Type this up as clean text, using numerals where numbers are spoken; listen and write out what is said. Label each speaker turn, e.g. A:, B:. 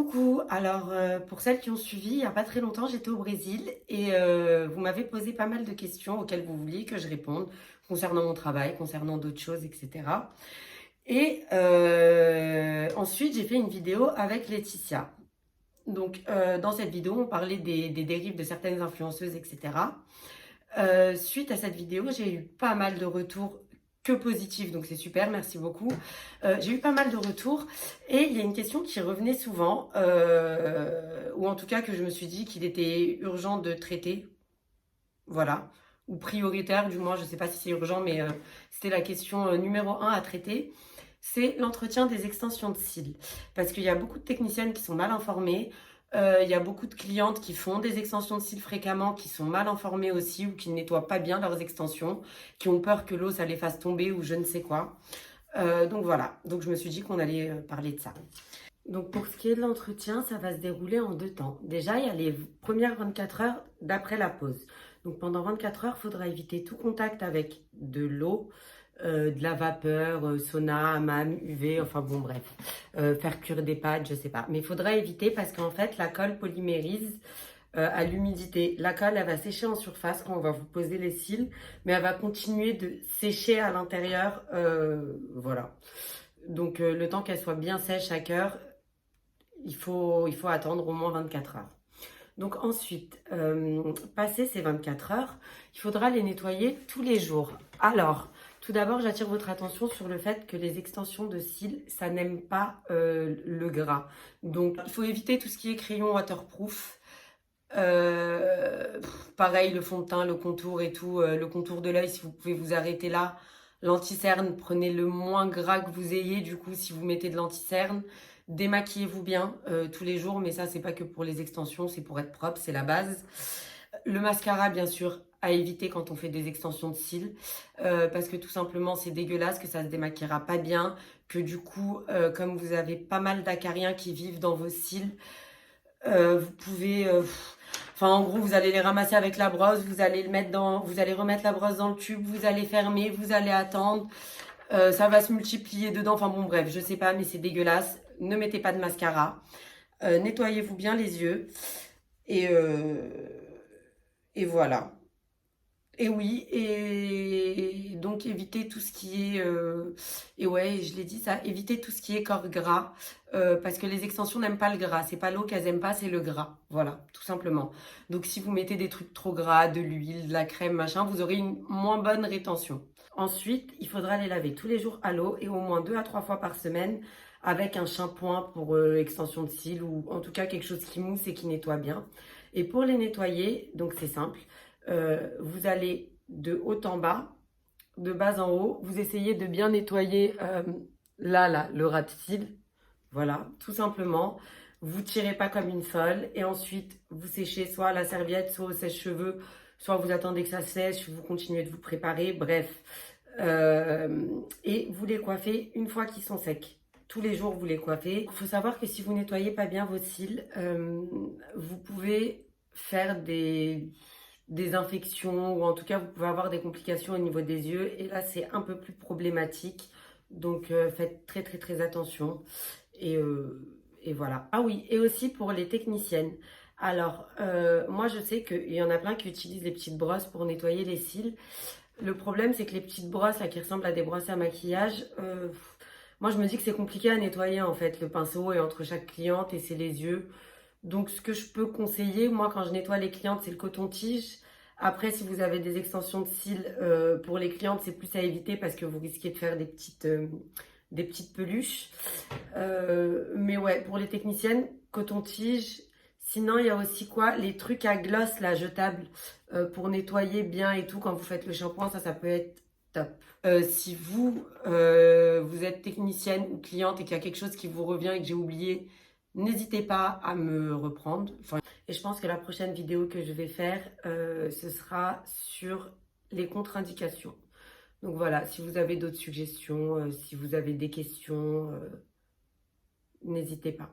A: Coucou, alors pour celles qui ont suivi, il n'y a pas très longtemps, j'étais au Brésil et vous m'avez posé pas mal de questions auxquelles vous vouliez que je réponde concernant mon travail, concernant d'autres choses, etc. Et ensuite, j'ai fait une vidéo avec Laetitia. Donc dans cette vidéo, on parlait des dérives de certaines influenceuses, etc. Suite à cette vidéo, j'ai eu pas mal de retours que positifs, donc c'est super, merci beaucoup. J'ai eu pas mal de retours et il y a une question qui revenait souvent, ou en tout cas que je me suis dit qu'il était urgent de traiter, voilà, ou prioritaire du moins, je ne sais pas si c'est urgent, mais c'était la question numéro un à traiter. C'est l'entretien des extensions de cils. Parce qu'il y a beaucoup de techniciennes qui sont mal informées. Il y a beaucoup de clientes qui font des extensions de cils fréquemment, qui sont mal informées aussi ou qui ne nettoient pas bien leurs extensions, qui ont peur que l'eau ça les fasse tomber ou je ne sais quoi. Donc voilà, donc je me suis dit qu'on allait parler de ça. Donc pour ce qui est de l'entretien, ça va se dérouler en deux temps. Déjà, il y a les premières 24 heures d'après la pause. Donc pendant 24 heures, il faudra éviter tout contact avec de l'eau, de la vapeur, sauna, hammam, UV, enfin bon bref, faire cuire des pâtes, je sais pas. Mais il faudra éviter parce qu'en fait la colle polymérise à l'humidité. La colle elle va sécher en surface quand on va vous poser les cils, mais elle va continuer de sécher à l'intérieur, voilà. Donc le temps qu'elle soit bien sèche à cœur, il faut attendre au moins 24 heures. Donc ensuite, passé ces 24 heures, il faudra les nettoyer tous les jours. Alors, tout d'abord, j'attire votre attention sur le fait que les extensions de cils, ça n'aime pas le gras. Donc, il faut éviter tout ce qui est crayon waterproof. Pareil, le fond de teint, le contour et tout. Le contour de l'œil, si vous pouvez vous arrêter là. L'anti-cerne, prenez le moins gras que vous ayez, du coup, si vous mettez de l'anti-cerne. Démaquillez-vous bien tous les jours, mais ça, c'est pas que pour les extensions, c'est pour être propre, c'est la base. Le mascara, bien sûr, à éviter quand on fait des extensions de cils, parce que tout simplement, c'est dégueulasse, que ça se démaquillera pas bien, que du coup, comme vous avez pas mal d'acariens qui vivent dans vos cils, vous pouvez... Enfin, en gros, vous allez les ramasser avec la brosse, vous allez remettre la brosse dans le tube, vous allez fermer, vous allez attendre. Ça va se multiplier dedans. Enfin bon, bref, je sais pas, mais c'est dégueulasse. Ne mettez pas de mascara. Nettoyez-vous bien les yeux. Et, euh, et voilà. Et oui, et donc évitez tout ce qui est... et ouais, je l'ai dit ça, évitez tout ce qui est corps gras. Parce que les extensions n'aiment pas le gras. C'est pas l'eau qu'elles aiment pas, c'est le gras. Voilà, tout simplement. Donc si vous mettez des trucs trop gras, de l'huile, de la crème, machin, vous aurez une moins bonne rétention. Ensuite, il faudra les laver tous les jours à l'eau et au moins 2 à 3 fois par semaine avec un shampoing pour extension de cils ou en tout cas quelque chose qui mousse et qui nettoie bien. Et pour les nettoyer, donc c'est simple, vous allez de haut en bas, de bas en haut, vous essayez de bien nettoyer là, le ras de cils. Voilà, tout simplement. Vous tirez pas comme une folle et ensuite vous séchez soit à la serviette, soit au sèche-cheveux, soit vous attendez que ça sèche, vous continuez de vous préparer, bref. Et vous les coiffez une fois qu'ils sont secs. Tous les jours, vous les coiffez. Il faut savoir que si vous nettoyez pas bien vos cils, vous pouvez faire des infections ou en tout cas, vous pouvez avoir des complications au niveau des yeux. Et là, c'est un peu plus problématique. Donc, faites très, très, très attention. Et voilà. Ah oui, et aussi pour les techniciennes. Alors, moi, je sais qu'il y en a plein qui utilisent les petites brosses pour nettoyer les cils. Le problème, c'est que les petites brosses là, qui ressemblent à des brosses à maquillage, moi je me dis que c'est compliqué à nettoyer en fait. Le pinceau est entre chaque cliente et c'est les yeux. Donc ce que je peux conseiller, moi quand je nettoie les clientes, c'est le coton-tige. Après, si vous avez des extensions de cils pour les clientes, c'est plus à éviter parce que vous risquez de faire des petites peluches. Mais ouais, pour les techniciennes, coton-tige. Sinon, il y a aussi quoi? Les trucs à gloss, là, jetables, pour nettoyer bien et tout. Quand vous faites le shampoing, ça peut être top. Si vous êtes technicienne ou cliente et qu'il y a quelque chose qui vous revient et que j'ai oublié, n'hésitez pas à me reprendre. Enfin, et je pense que la prochaine vidéo que je vais faire, ce sera sur les contre-indications. Donc voilà, si vous avez d'autres suggestions, si vous avez des questions, n'hésitez pas.